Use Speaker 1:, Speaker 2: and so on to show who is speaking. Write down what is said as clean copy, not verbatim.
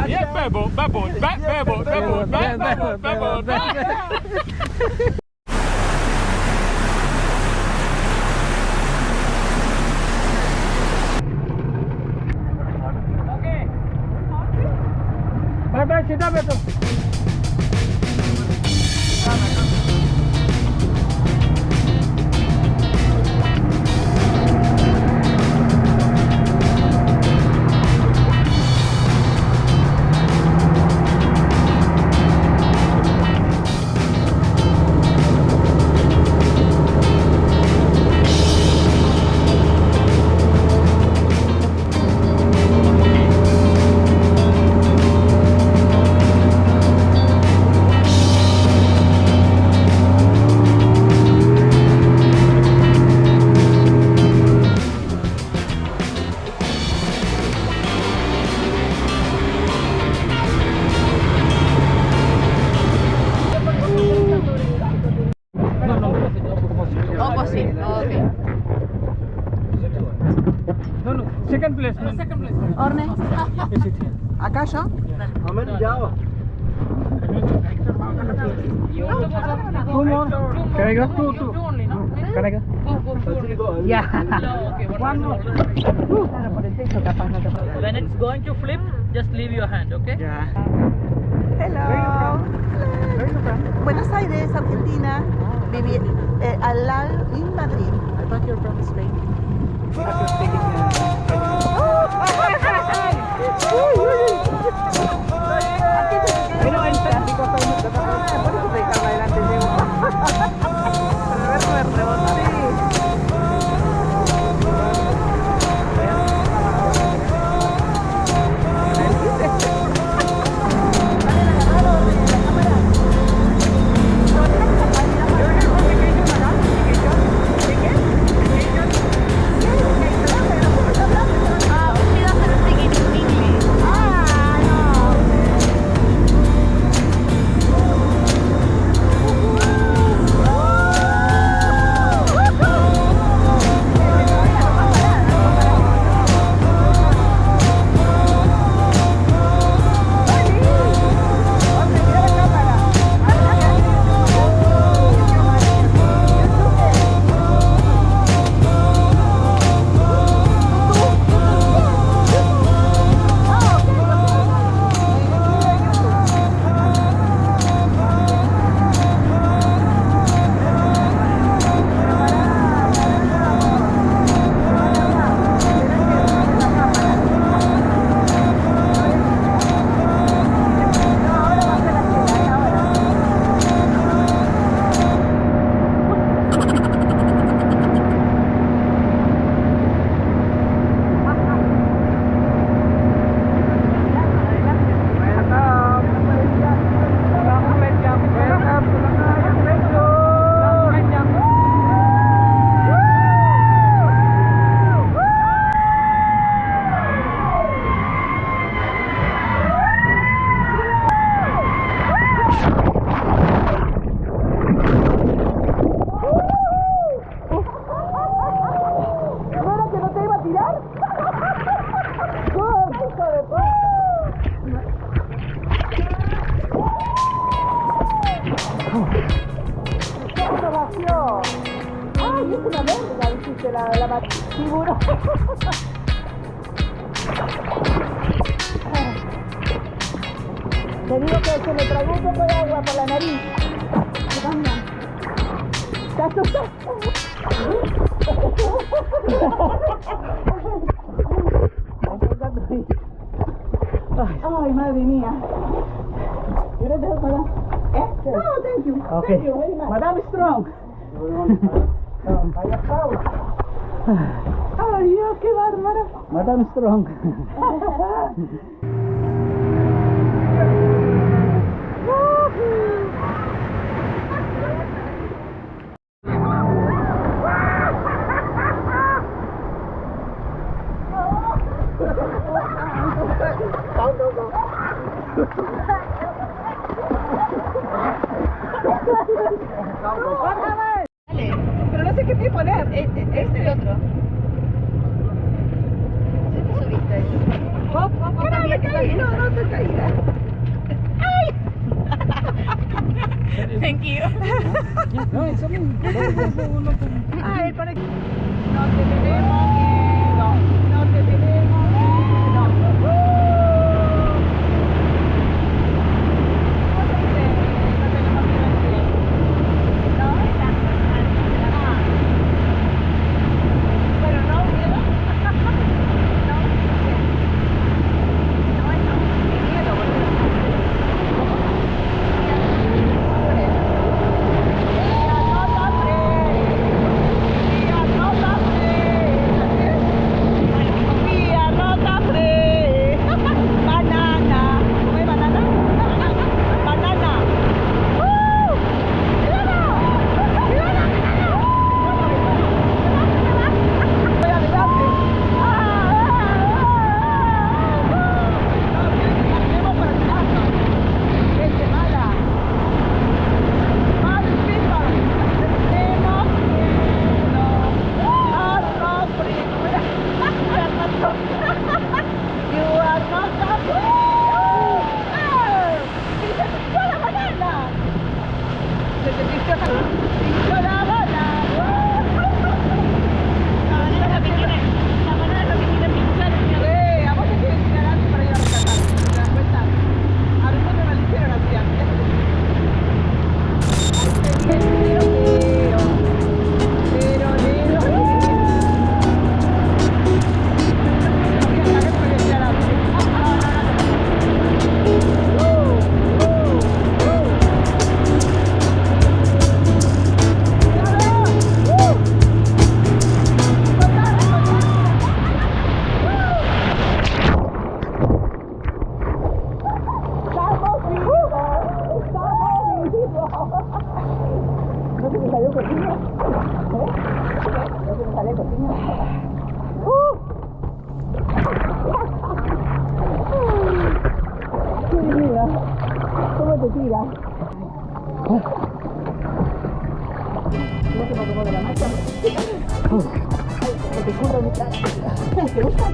Speaker 1: Yeah, bebo. Bye, सीधा बैठो. Second place.
Speaker 2: Orne. ¿Acá yo?
Speaker 1: Can I go? Two only, no? Can I go?
Speaker 2: Go. Yeah.
Speaker 1: One more.
Speaker 2: Claro, por el techo capaz no te puedo.
Speaker 3: When it's going to flip, just leave your hand, okay?
Speaker 1: Yeah.
Speaker 2: Hello. Buenos Aires, Argentina. Viví al lado en Madrid. I thought you were from Spain. Pero el tráfico fue mucho, por eso te dejaba adelante, para verme rebotar. Ay, es una verga, dijiste la tiburón. Te digo que se me tragó un poco de agua por la nariz. ¿Te asustas? Ay, madre mía. ¿Quieres dejar para? No, thank you.
Speaker 1: Okay.
Speaker 2: Thank you very much. Madame Strong. Ay, Dios, qué bárbara.
Speaker 1: Madame Strong.
Speaker 2: Pero no sé qué te poner. Este y otro. ¿Sí te subiste ahí? No, no te caí. aquí.
Speaker 1: No, it's okay.
Speaker 2: Ay, para que... No te tenemos miedo, no te tenemos miedo. ¿Cómo se dice? No tenemos miedo en inglés. No, bueno, no, miedo. No, miedo, banana. ¿Cómo es banana? Banana. Voy a mirarte. No, para el casa. Gente mala. Bad people. Tenemos miedo a sufrir. You are not afraid. ¡Se te picó la banana! ¡Se te picó la banana! La banana es lo que tiene pinchar. A vos te quieren tirar antes para ir a rescatar. ¿Te das cuenta? A nosotros nos lo hicieron así antes. ¿No se me salió cotiña? ¿No se me salió cotiña? ¡Qué vida! ¿Cómo te tira? ¿No se me tomó de la marcha? ¡Ay, te culo mi cara! ¿Te gusta?